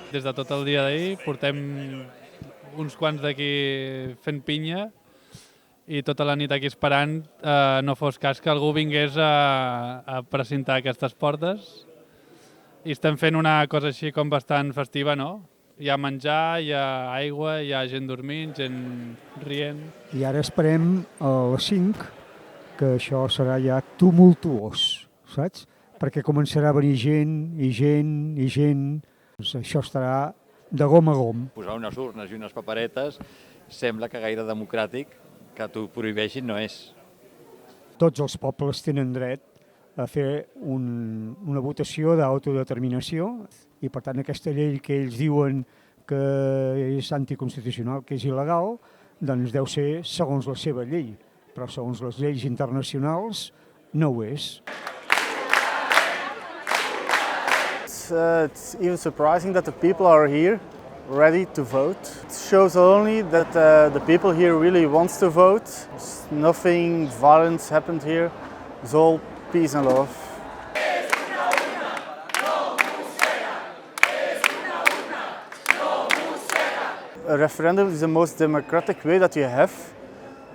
Des de tot el dia d'ahir portem uns quants d'aquí fent pinya i tota la nit aquí esperant no fos cas que algú vingués a precintar aquestes portes. I estem fent una cosa així com bastant festiva, no? Hi ha menjar, hi ha aigua, hi ha gent dormint, gent rient. I ara esperem a les 5, que això serà ja tumultuós, saps? Perquè començarà a venir gent i gent i gent. Això estarà de gom a gom. Posar unes urnes i unes paperetes sembla que gaire democràtic, que t'ho prohibeixin no és. Tots els pobles tenen dret a fer una votació d'autodeterminació i, per tant, aquesta llei que ells diuen que és anticonstitucional, que és il·legal, doncs deu ser segons la seva llei, però segons les lleis internacionals no ho és. It's even surprising that the people are here, ready to vote. It shows only that the people here really wants to vote. Nothing violence happened here. It's all peace and love. A referendum is the most democratic way that you have.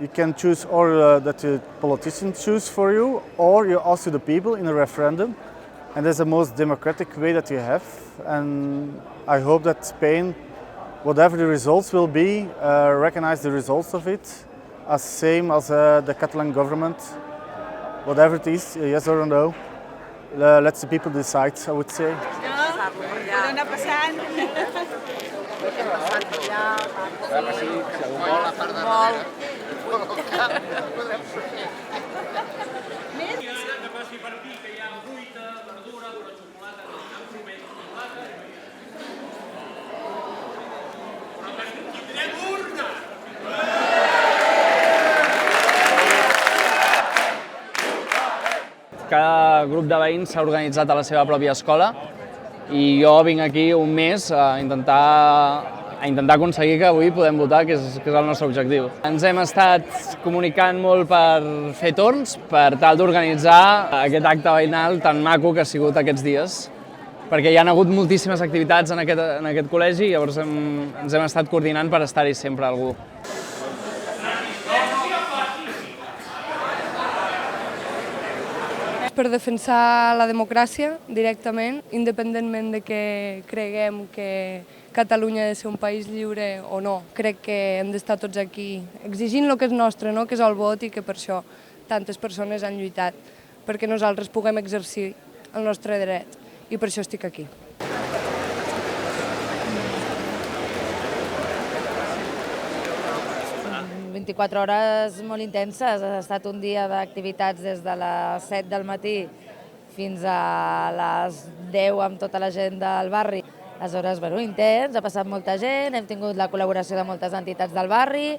You can choose or that the politicians choose for you, or you ask the people in a referendum. And that's the most democratic way that you have. And I hope that Spain, whatever the results will be, recognize the results of it, as same as the Catalan government. Whatever it is, yes or no, let the people decide, I would say. Cada grup de veïns s'ha organitzat a la seva pròpia escola i jo vinc aquí un mes a intentar aconseguir que avui podem votar, que és el nostre objectiu. Ens hem estat comunicant molt per fer torns, per tal d'organitzar aquest acte veïnal tan maco que ha sigut aquests dies, perquè hi ha hagut moltíssimes activitats en aquest col·legi i llavors ens hem estat coordinant per estar-hi sempre algú. Per defensar la democràcia directament, independentment de que creguem que Catalunya ha de ser un país lliure o no. Crec que hem d'estar tots aquí exigint el que és nostre, no? Que és el vot, i que per això tantes persones han lluitat, perquè nosaltres puguem exercir el nostre dret, i per això estic aquí. 24 hores molt intenses, ha estat un dia d'activitats des de les 7 del matí fins a les 10 amb tota la gent del barri. Aleshores, intens, ha passat molta gent, hem tingut la col·laboració de moltes entitats del barri,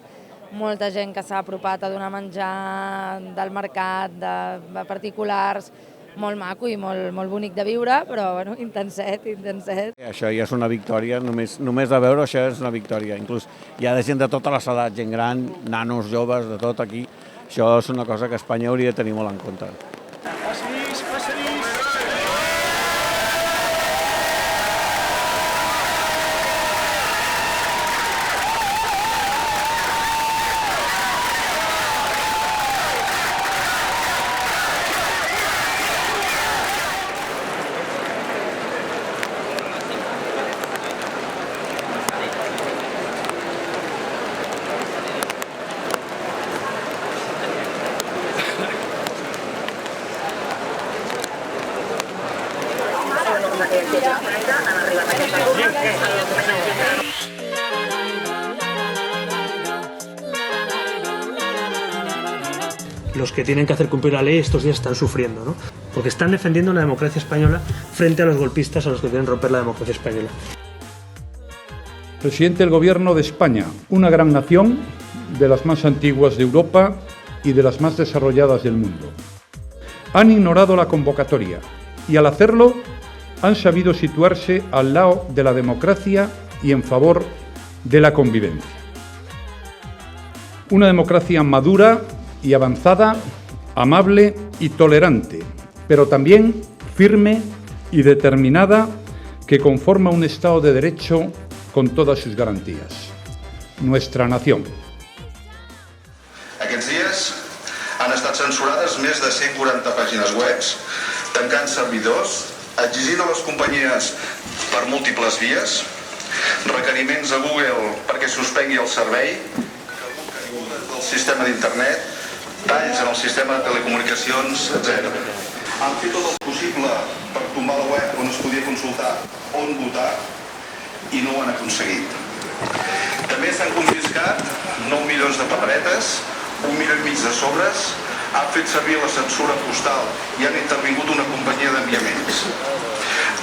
molta gent que s'ha apropat a donar menjar del mercat, de particulars, molt maco i molt bonic de viure, però intenset. Això ja és una victòria, només de veure això és una victòria. Inclús hi ha gent de totes les edats, gent gran, nanos, joves, de tot aquí. Això és una cosa que Espanya hauria de tenir molt en compte. Los que tienen que hacer cumplir la ley estos días están sufriendo, ¿no? Porque están defendiendo la democracia española frente a los golpistas, a los que quieren romper la democracia española. Presidente del Gobierno de España, una gran nación, de las más antiguas de Europa y de las más desarrolladas del mundo. Han ignorado la convocatoria y al hacerlo han sabido situarse al lado de la democracia y en favor de la convivencia. Una democracia madura y avanzada, amable y tolerante, pero también firme y determinada que conforma un Estado de Derecho con todas sus garantías. Nuestra nación. Aquests dies han estat censurades més de 140 pàgines web, tancant servidors, exigint a les companyies per múltiples vies, requeriments a Google perquè suspengui el servei, caigudes del sistema d'internet, talls en el sistema de telecomunicacions, etc. Han fet tot el possible per tombar la web on es podia consultar on votar i no ho han aconseguit. També s'han confiscat 9 milions de paperetes, 1,5 milió de sobres, han fet servir la censura postal i han intervingut una companyia d'enviaments.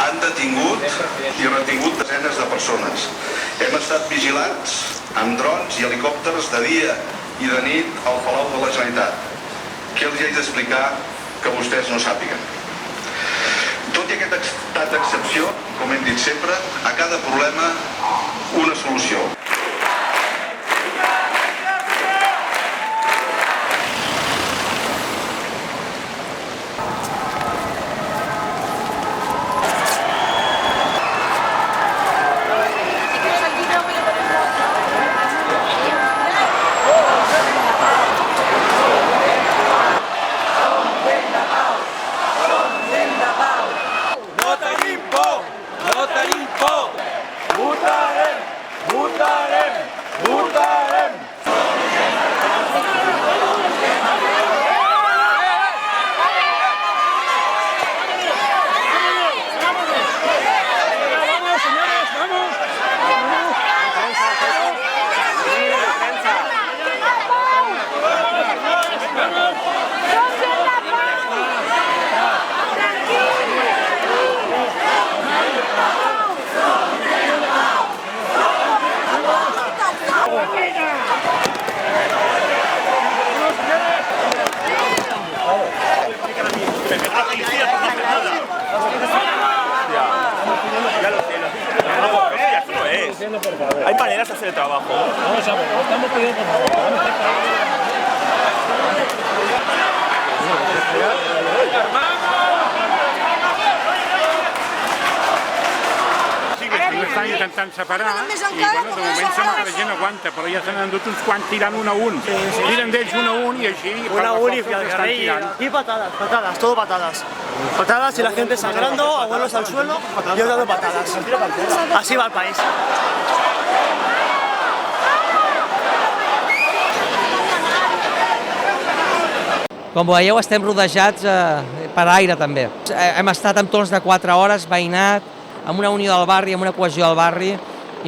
Han detingut i retingut desenes de persones. Hem estat vigilats amb drons i helicòpters de dia i de nit al Palau de la Generalitat. Què els haig d'explicar que vostès no sàpiguen? Tot i aquest estat d'excepció, com hem dit sempre, a cada problema una solució. Hay maneras de hacer el trabajo. Vamos a ver, lo estamos pidiendo por favor. Estan intentant separar i bueno, de moment sembla que la gent aguanta, però ja se n'han dut uns quants tirant un a un. Tiren d'ells un a un i així un a un y al carrer. Y patadas, patadas, todo patadas. Patadas y la gente sangrando, abuelos al suelo y yo dando patadas. Así va el país. Com veieu, estem rodejats per aire també. Hem estat en torns de 4 hores, veïnat, amb una unió del barri, amb una cohesió del barri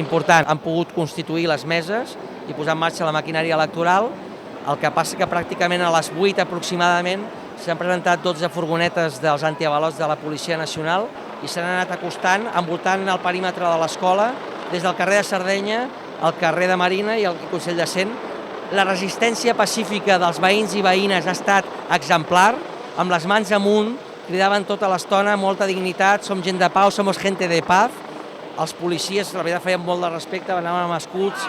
important. Han pogut constituir les meses i posar en marxa la maquinària electoral. El que passa que pràcticament a les 8 aproximadament s'han presentat 12 furgonetes dels antiavalots de la Policia Nacional i s'han anat acostant, envoltant el perímetre de l'escola, des del carrer de Sardenya al carrer de Marina i al Consell de Cent. La resistència pacífica dels veïns i veïnes ha estat exemplar, amb les mans amunt, cridaven tota l'estona, molta dignitat, som gent de pau, somos gente de paz. Els policies, la veritat, feien molt de respecte, anaven amb escuts.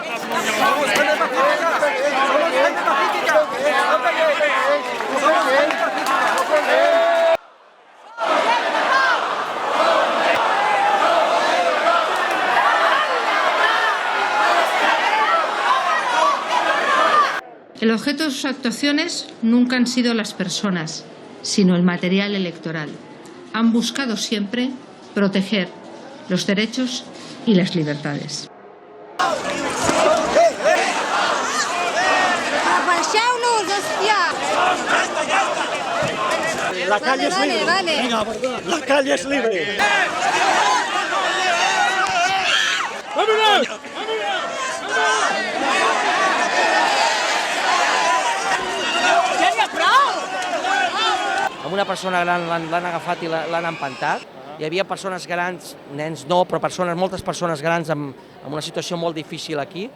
El objeto de sus actuaciones nunca han sido las personas, sino el material electoral. Han buscado siempre proteger los derechos y las libertades. La calle es libre. Venga, la calle es libre. ¡Vámonos! Amb una persona gran l'han agafat i l'han empantat. Hi havia persones grans, nens no, però moltes persones grans amb una situació molt difícil aquí.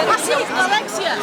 Ah, sí, Alexia!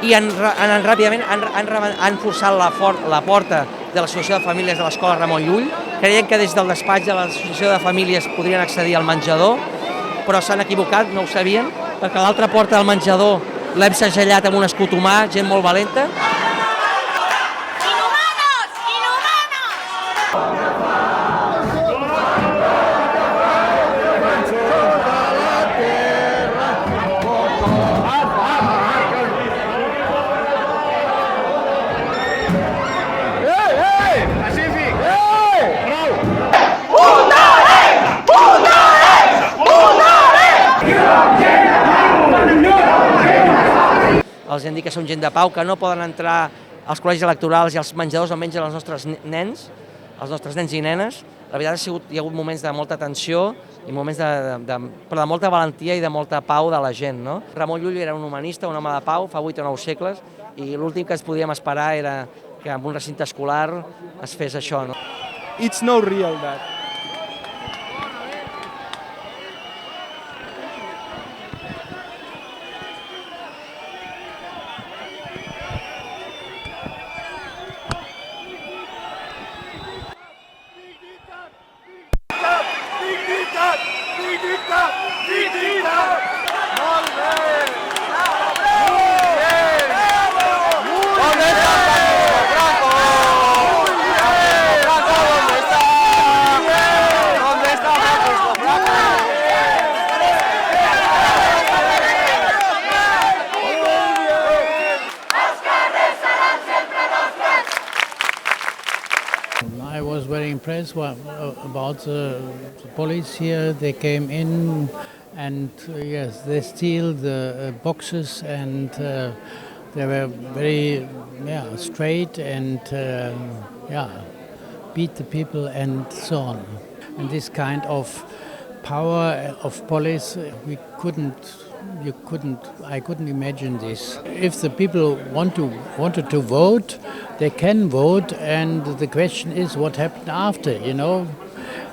I ràpidament han forçat la porta de l'Associació de Famílies de l'Escola Ramon Llull. Creien que des del despatx de l'Associació de Famílies podrien accedir al menjador, però s'han equivocat, no ho sabien, perquè l'altra porta del menjador l'hem segellat amb un escut humà, gent molt valenta. Els hem dit que som gent de pau, que no poden entrar als col·legis electorals i als menjadors on mengen els nostres nens i nenes. La veritat hi ha hagut moments de molta tensió, i moments però de molta valentia i de molta pau de la gent. No? Ramon Llull era un humanista, un home de pau, fa 8 o 9 segles, i l'últim que ens podíem esperar era que en un recinte escolar es fes això. No? It's no real that. I was very impressed about the police here. They came in and yes, they steal the boxes and they were very straight and beat the people and so on. And this kind of power of police, I couldn't imagine this. If the people wanted to vote, they can vote, and the question is what happened after, you know,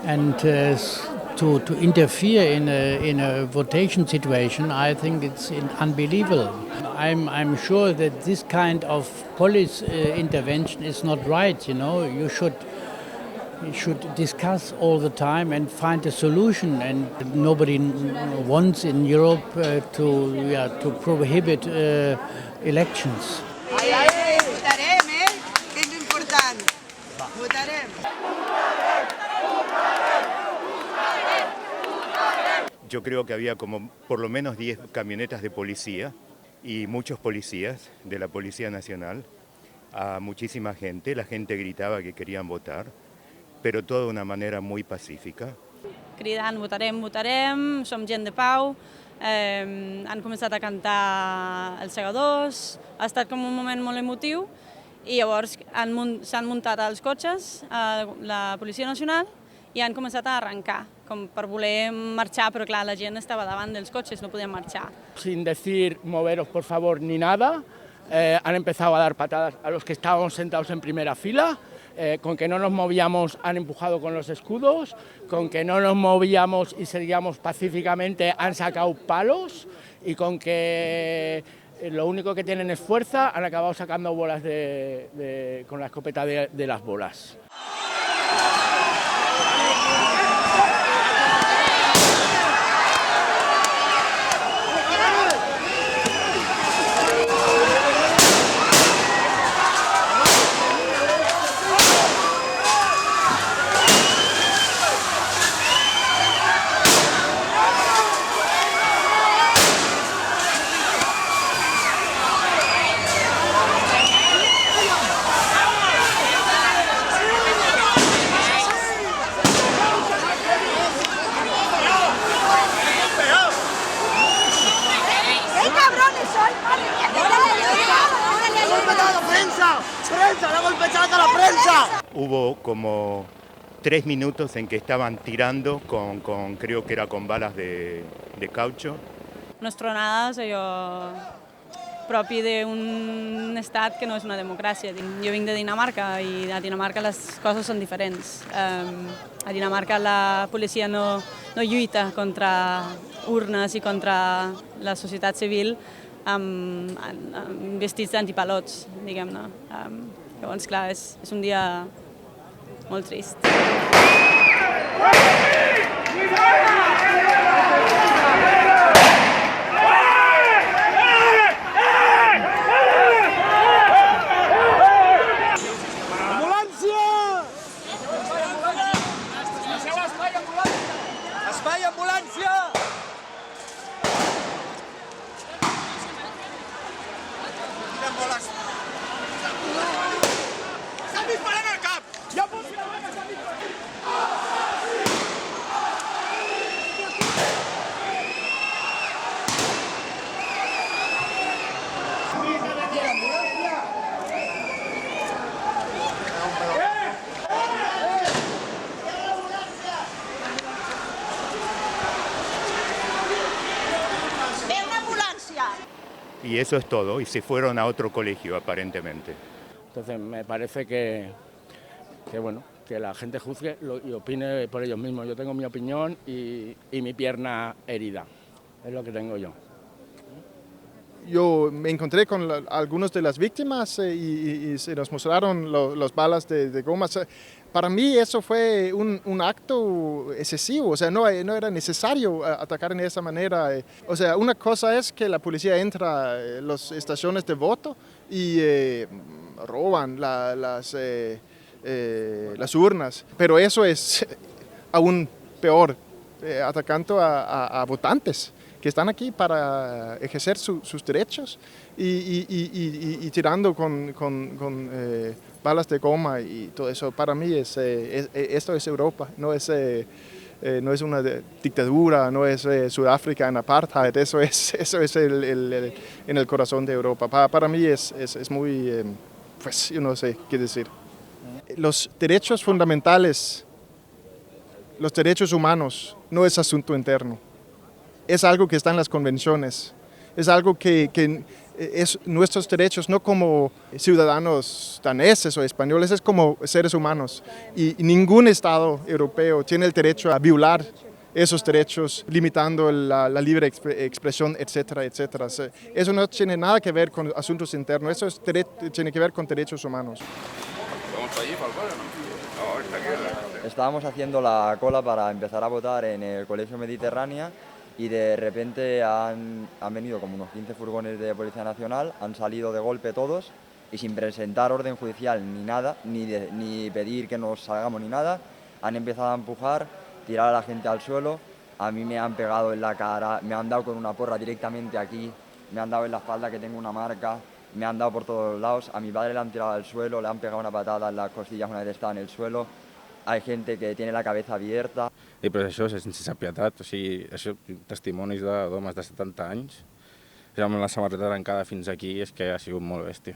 and to interfere in a votation situation, I think it's unbelievable. I'm sure that this kind of police intervention is not right, you know. You should discuss all the time and find a solution, and nobody wants in Europe to prohibit elections. Votarem, que és important. Votarem. Yo creo que había como por lo menos 10 camionetas de policía y muchos policías de la Policía Nacional, a muchísima gente. La gente gritaba que querían votar, però tot d'una manera molt pacífica. Cridant votarem, votarem, som gent de pau, han començat a cantar els segadors, ha estat com un moment molt emotiu i llavors s'han muntat als cotxes la Policia Nacional i han començat a arrencar, com per voler marxar, però clar, la gent estava davant dels cotxes, no podien marxar. Sin decir moveros por favor ni nada, han empezado a dar patadas a los que estábamos sentados en primera fila, con que no nos movíamos han empujado con los escudos, con que no nos movíamos y seguíamos pacíficamente han sacado palos y con que lo único que tienen es fuerza han acabado sacando bolas con la escopeta de las bolas. Hubo como 3 minutos en que estaban tirando creo que era con balas de caucho. Unes tronades, allò propi d'un estat que no és una democràcia. Jo vinc de Dinamarca i a Dinamarca les coses són diferents. A Dinamarca la policia no lluita contra urnes i contra la societat civil amb vestits d'antipalots, diguem-ne. Llavors, clar, és un dia molt trist. Espai, ambulància! Estan disparant al cap! Ja pots fer la vaca, estan disparant! Y eso es todo, y se fueron a otro colegio aparentemente. Entonces me parece que bueno, que la gente juzgue y opine por ellos mismos. Yo tengo mi opinión y mi pierna herida, es lo que tengo yo. Yo me encontré con algunas de las víctimas y se nos mostraron las balas de goma. Para mí eso fue un acto excesivo, o sea, no era necesario atacar en esa manera. O sea, una cosa es que la policía entra a las estaciones de voto y roban las urnas, pero eso es aún peor, atacando a votantes que están aquí para ejercer sus derechos y tirando con balas de goma y todo eso. Para mí esto es Europa, no es una dictadura, no es Sudáfrica en apartheid, eso es en el corazón de Europa. Para mí es muy, pues yo no sé qué decir. Los derechos fundamentales, los derechos humanos, no es asunto interno. Es algo que está en las convenciones, es algo que es nuestros derechos, no como ciudadanos daneses o españoles, es como seres humanos. Y ningún Estado europeo tiene el derecho a violar esos derechos, limitando la libre expresión, etcétera, etcétera. Eso no tiene nada que ver con asuntos internos, eso tiene que ver con derechos humanos. Estábamos haciendo la cola para empezar a votar en el Colegio Mediterránea y de repente han venido como unos 15 furgones de Policía Nacional, han salido de golpe todos y sin presentar orden judicial ni nada, ni pedir que nos salgamos ni nada, han empezado a empujar, tirar a la gente al suelo, a mí me han pegado en la cara, me han dado con una porra directamente aquí me han dado en la espalda que tengo una marca, me han dado por todos lados, a mi padre le han tirado al suelo, le han pegado una patada en las costillas una vez estaba en el suelo, hay gente que tiene la cabeza abierta. I però això és sense pietat, o sigui, això, testimonis d'homes de 70 anys, amb la samarreta trencada fins aquí, és que ha sigut molt bèstia.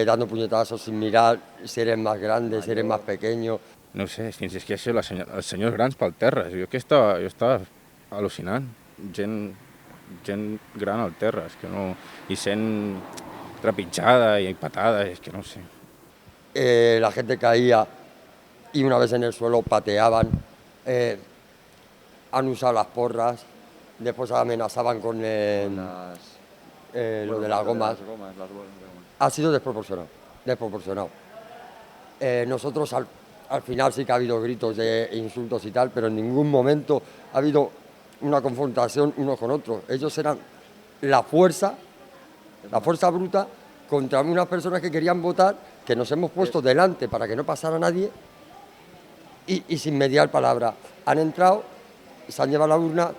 Dando puñetazos sin mirar si eres más grande, si eres más pequeño. No sé, fins és que això, els senyors grans pel terra, jo estava al·lucinant, gent gran al terra, és que no, i sent trepitjada i patada, és que no sé. La gente caía y una vez en el suelo pateaban, han usado las porras, después amenazaban con lo de las gomas. Ha sido desproporcionado. Nosotros al final sí que ha habido gritos de insultos y tal, pero en ningún momento ha habido una confrontación unos con otros. Ellos eran la fuerza bruta contra unas personas que querían votar, que nos hemos puesto delante para que no pasara nadie y sin mediar palabra. Han entrado, se han llevado la urna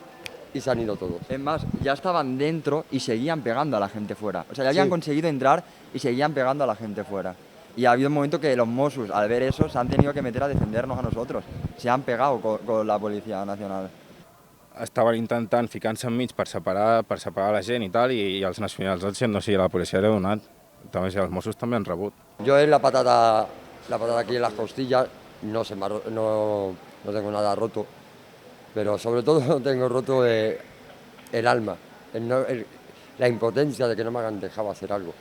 y se han ido todos. Es más, ya estaban dentro y seguían pegando a la gente fuera. O sea, ya habían conseguido entrar y seguían pegando a la gente fuera. Y ha habido un momento que los Mossos, al ver eso, se han tenido que meter a defendernos a nosotros. Se han pegado con la Policía Nacional. Estaven intentant ficar-se enmig per separar la gent i tal, i els nacionals, no sé, la policia li ha donat. També, els Mossos també han rebut. Yo en la patada aquí en las costillas no tengo nada roto, pero sobre todo tengo roto el alma, la impotencia de que no me hayan dejado hacer algo.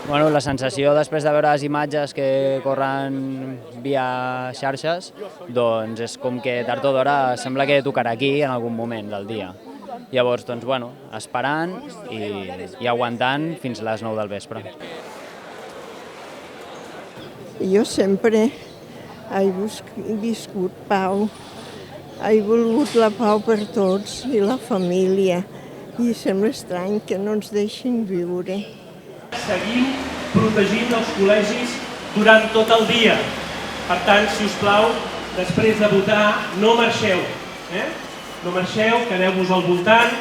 Bueno, la sensació després de veure les imatges que corren via xarxes, doncs és com que tard o d'hora sembla que tocarà aquí en algun moment del dia. Llavors, doncs, bueno, esperant i aguantant fins a les 9 del vespre. Jo sempre he viscut pau, he volgut la pau per tots i la família, i sembla estrany que no ens deixin viure. Seguim protegint els col·legis durant tot el dia. Per tant, si us plau, després de votar, no marxeu. No marxeu, quedeu-vos al voltant.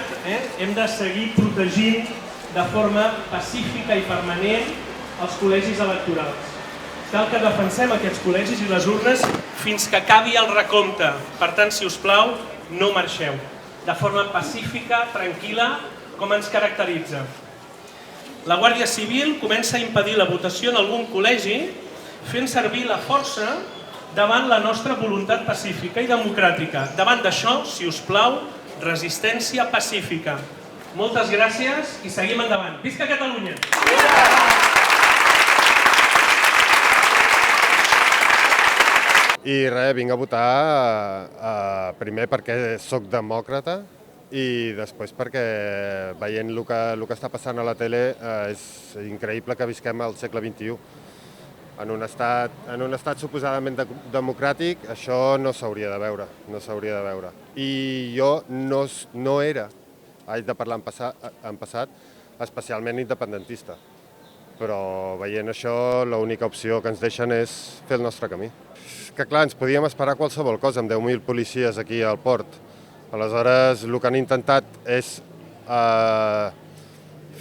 Hem de seguir protegint de forma pacífica i permanent els col·legis electorals. Cal que defensem aquests col·legis i les urnes fins que acabi el recompte. Per tant, si us plau, no marxeu. De forma pacífica, tranquil·la, com ens caracteritza. La Guàrdia Civil comença a impedir la votació en algun col·legi fent servir la força davant la nostra voluntat pacífica i democràtica. Davant d'això, si us plau, resistència pacífica. Moltes gràcies i seguim endavant. Visca Catalunya! I res, vinc a votar primer perquè sóc demòcrata i després perquè veient el que està passant a la tele és increïble que visquem al segle XXI. En un estat suposadament democràtic això no s'hauria de veure, no s'hauria de veure. I jo no era, haig de parlar en passat, especialment independentista. Però veient això l'única opció que ens deixen és fer el nostre camí. Que clar, ens podíem esperar qualsevol cosa amb 10.000 policies aquí al port. Aleshores, el que han intentat és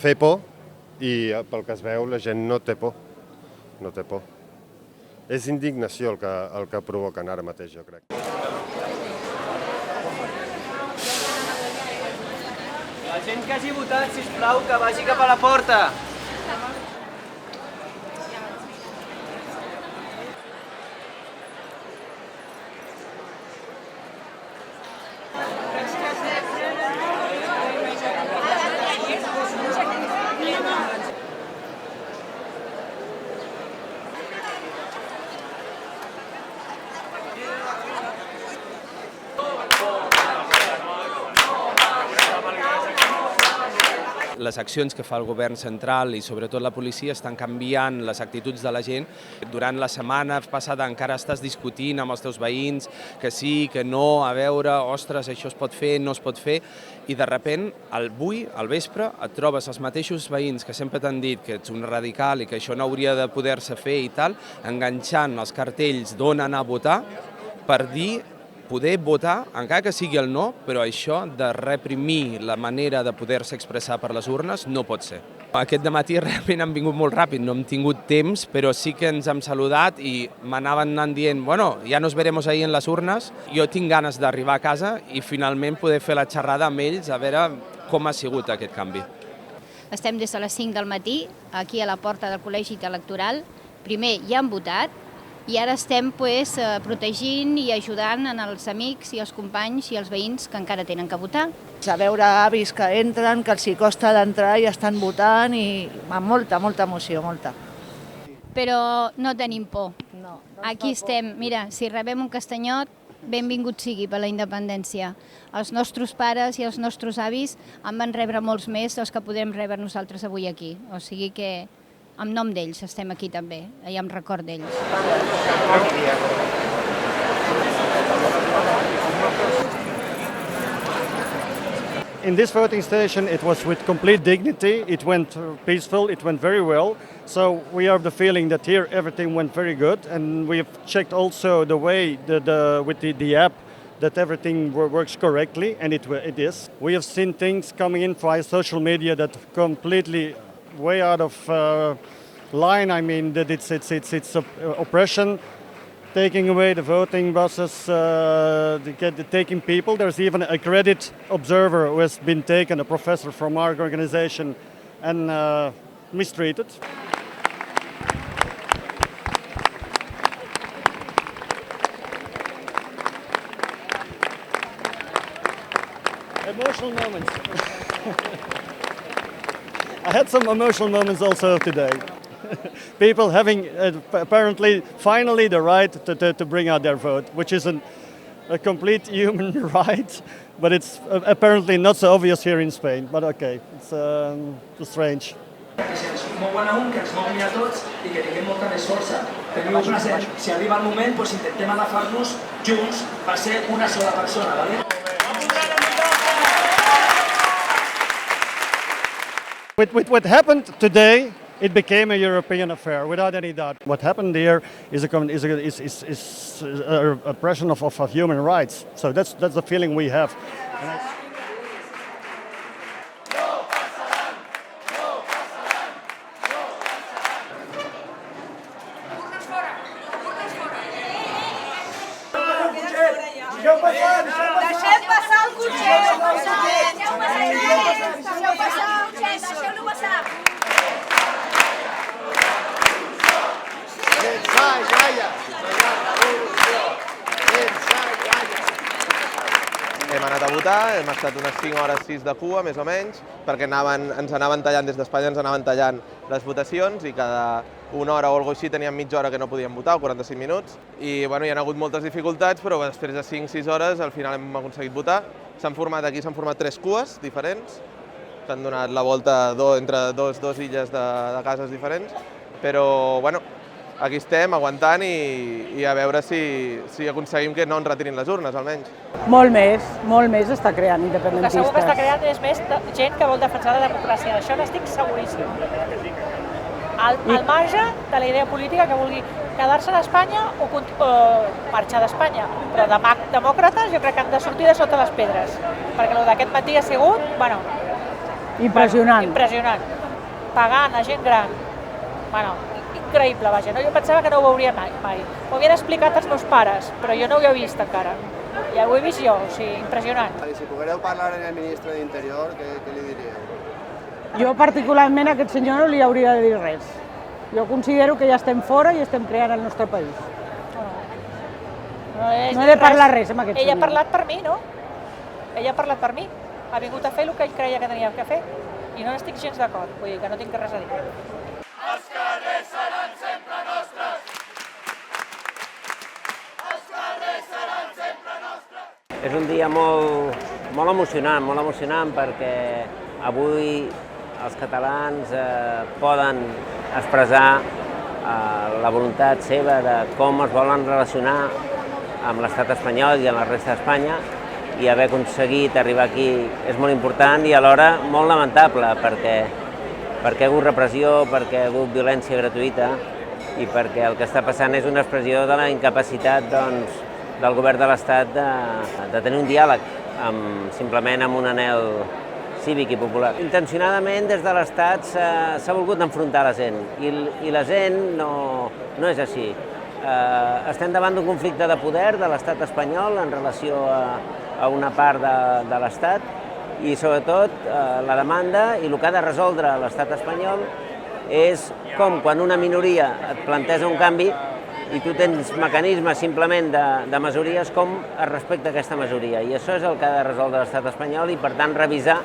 fer por i pel que es veu la gent no té por. No té por. És indignació el que provoquen ara mateix, jo crec. La gent que hagi votat, sisplau, que vagi cap a la porta. les accions que fa el govern central i sobretot la policia estan canviant les actituds de la gent. Durant la setmana passada encara estàs discutint amb els teus veïns que sí, que no, a veure, ostres, això es pot fer, no es pot fer, i de sobte, avui, al vespre, et trobes els mateixos veïns que sempre t'han dit que ets un radical i que això no hauria de poder-se fer i tal, enganxant els cartells d'on anar a votar per dir poder votar, encara que sigui el no, però això de reprimir la manera de poder-se expressar per les urnes no pot ser. Aquest dematí realment han vingut molt ràpid, no hem tingut temps, però sí que ens hem saludat i m'anaven anant dient, bueno, ja nos veremos ahí en les urnes. Jo tinc ganes d'arribar a casa i finalment poder fer la xerrada amb ells a veure com ha sigut aquest canvi. Estem des de les 5 del matí, aquí a la porta del Col·legi Electoral. Primer ja han votat, i ara estem protegint i ajudant els amics i els companys i els veïns que encara tenen que votar. A veure avis que entren, que els hi costa d'entrar i estan votant i amb molta emoció, molta. Però no tenim por. Aquí estem. Mira, si rebem un castanyot, benvingut sigui per la independència. Els nostres pares i els nostres avis en van rebre molts més dels que podem rebre nosaltres avui aquí. O sigui que en nom d'ells estem aquí també, i en record d'ells. In this voting station, it was with complete dignity. It went peaceful. It went very well. So we have the feeling that here everything went very good, and we have checked also the way with the app that everything works correctly, and it is. We have seen things coming in via social media that completely way out of line. I mean that it's oppression, taking away the voting buses, taking people. There's even a credit observer who has been taken, a professor from our organization, and mistreated. Emotional moments. I had some emotional moments also today. People having apparently finally the right to bring out their vote, which is a complete human right, but it's apparently not so obvious here in Spain. But okay, it's strange. Que se'ns mou en un, que ens mogui a tots i que tinguem molta més força. Teniu present, si arriba el moment, doncs intentem agafar-nos junts per ser una sola persona, ¿vale? With what happened today, it became a European affair, without any doubt. What happened here is a oppression of human rights. So that's the feeling we have. Deixem passar el cotxet! Deixeu passar! Deixeu-lo passar! Hem anat a votar, hem estat unes 5 hores 6 de cua, més o menys, perquè ens anaven tallant des d'Espanya, ens anaven tallant les votacions i cada una hora o alguna cosa així teníem mitja hora que no podíem votar, o 45 minuts. I bueno, hi ha hagut moltes dificultats, però després de 5-6 hores al final hem aconseguit votar. Aquí s'han format 3 cues diferents, s'han donat la volta entre dues illes de cases diferents, però bueno, aquí estem aguantant i a veure si aconseguim que no ens retirin les urnes, almenys. Molt més està creant independentistes. El que segur que està creant és més gent que vol defensar la democràcia, d'això n'estic seguríssim. Al marge de la idea política que vulgui quedar-se a Espanya o marxar d'Espanya. Però demòcrates jo crec que han de sortir de sota les pedres, perquè el d'aquest matí ha sigut, bueno... Impressionant. Pagant a gent gran. Bueno, increïble, vaja. Jo pensava que no ho veuria mai. M'ho havien explicat els meus pares, però jo no ho he vist encara. Ja ho he vist jo, o sigui, impressionant. Si poguéreu parlar amb el ministre d'Interior, què li diríeu? Jo particularment a aquest senyor no li hauria de dir res. Jo considero que ja estem fora i estem creant el nostre país. No he de parlar res amb aquest senyor. Ell ha parlat per mi, no? Ell ha parlat per mi. Ha vingut a fer el que ell creia que tenia que fer. I no n'estic gens d'acord, vull dir que no tinc res a dir. Els carrers seran sempre nostres! Els carrers seran sempre nostres! És un dia molt emocionant perquè avui els catalans poden expressar la voluntat seva de com es volen relacionar amb l'estat espanyol i amb la resta d'Espanya, i haver aconseguit arribar aquí és molt important i alhora molt lamentable, perquè hi ha hagut repressió, perquè hi ha hagut violència gratuïta i perquè el que està passant és una expressió de la incapacitat del govern de l'Estat de tenir un diàleg simplement amb un anhel cívic i popular. Intencionadament des de l'Estat s'ha volgut enfrontar la gent i la gent no és així. Estem davant d'un conflicte de poder de l'Estat espanyol en relació a una part de l'Estat i sobretot la demanda i el que ha de resoldre l'Estat espanyol és com quan una minoria et planteja un canvi i tu tens mecanismes simplement de majories, com es respecta aquesta majoria. I això és el que ha de resoldre l'estat espanyol i, per tant, revisar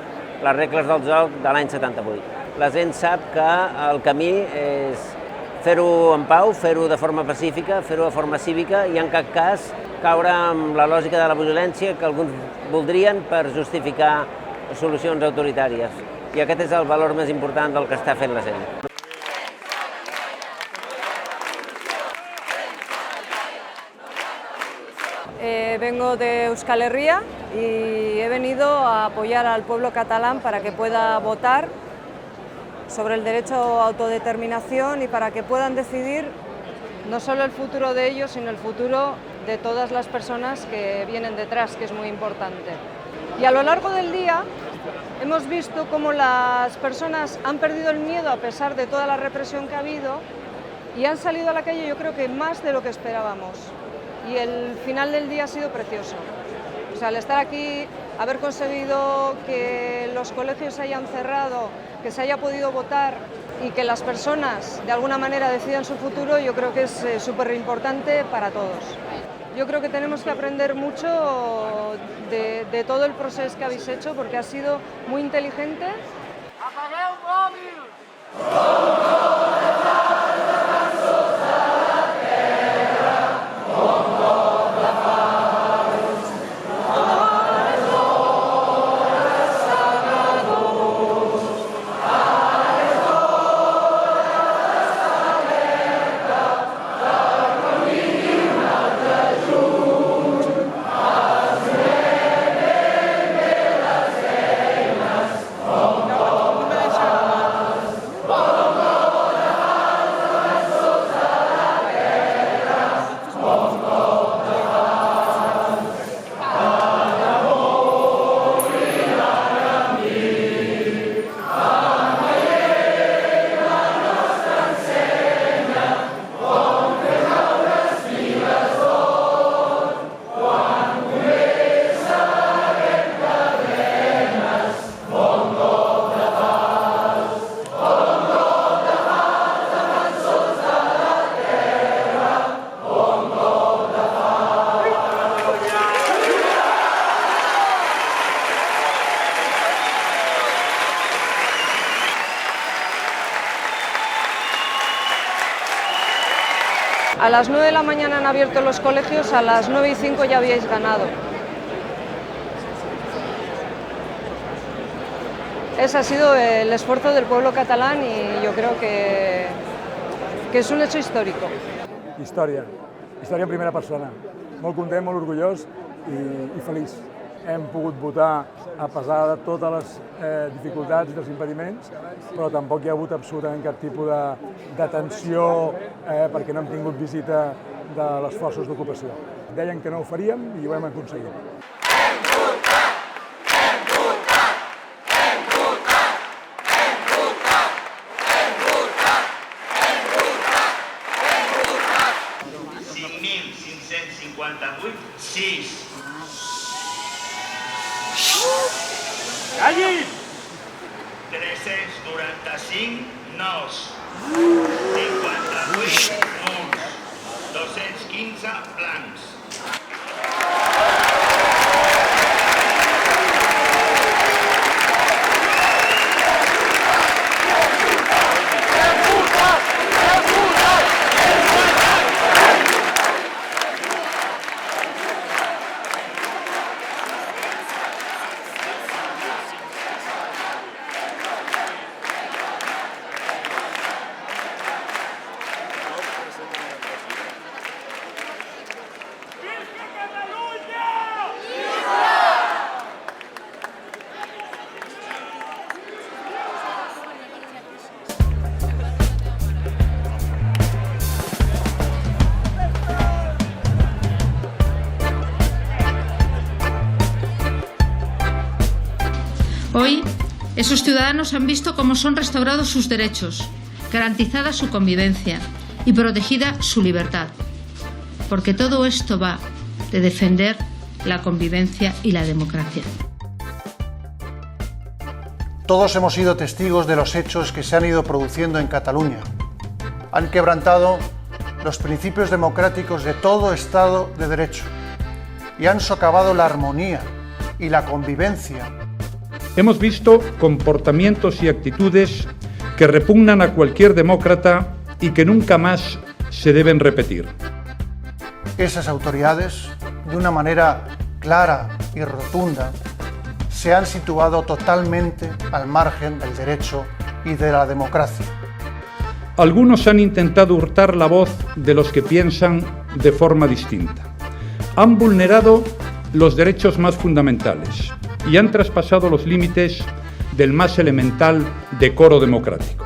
les regles del joc de l'any 78. La gent sap que el camí és fer-ho en pau, fer-ho de forma pacífica, fer-ho de forma cívica i, en cap cas, caure en la lògica de la violència que alguns voldrien per justificar solucions autoritàries. I aquest és el valor més important del que està fent la gent. Vengo de Euskal Herria y he venido a apoyar al pueblo catalán para que pueda votar sobre el derecho a autodeterminación y para que puedan decidir no solo el futuro de ellos, sino el futuro de todas las personas que vienen detrás, que es muy importante. Y a lo largo del día hemos visto cómo las personas han perdido el miedo a pesar de toda la represión que ha habido y han salido a la calle, yo creo que más de lo que esperábamos. Y el final del día ha sido precioso. O sea, al estar aquí, haber conseguido que los colegios se hayan cerrado, que se haya podido votar y que las personas de alguna manera decidan su futuro, yo creo que es súper importante para todos. Yo creo que tenemos que aprender mucho de todo el proceso que habéis hecho porque ha sido muy inteligente. ¡Apagueu móvil! A las 9 de la mañana han abierto los colegios, a las 9:05 ya habíais ganado. Ese ha sido el esfuerzo del pueblo catalán y yo creo que és un hecho històric. Història en primera persona. Molt content, molt orgullós i feliç. Hem pogut votar a pesar de totes les dificultats i dels impediments, però tampoc hi ha hagut absolutament cap tipus de tensió perquè no hem tingut visita de les forces d'ocupació. Deien que no ho faríem i ho hem aconseguit. Callin! 395 nos, 58 nuls, 215 blancs. Hoy, esos ciudadanos han visto cómo son restaurados sus derechos, garantizada su convivencia y protegida su libertad. Porque todo esto va de defender la convivencia y la democracia. Todos hemos sido testigos de los hechos que se han ido produciendo en Cataluña. Han quebrantado los principios democráticos de todo Estado de Derecho y han socavado la armonía y la convivencia. Hemos visto comportamientos y actitudes que repugnan a cualquier demócrata y que nunca más se deben repetir. Esas autoridades, de una manera clara y rotunda, se han situado totalmente al margen del derecho y de la democracia. Algunos han intentado hurtar la voz de los que piensan de forma distinta. Han vulnerado los derechos más fundamentales y han traspasado los límites del más elemental decoro democrático.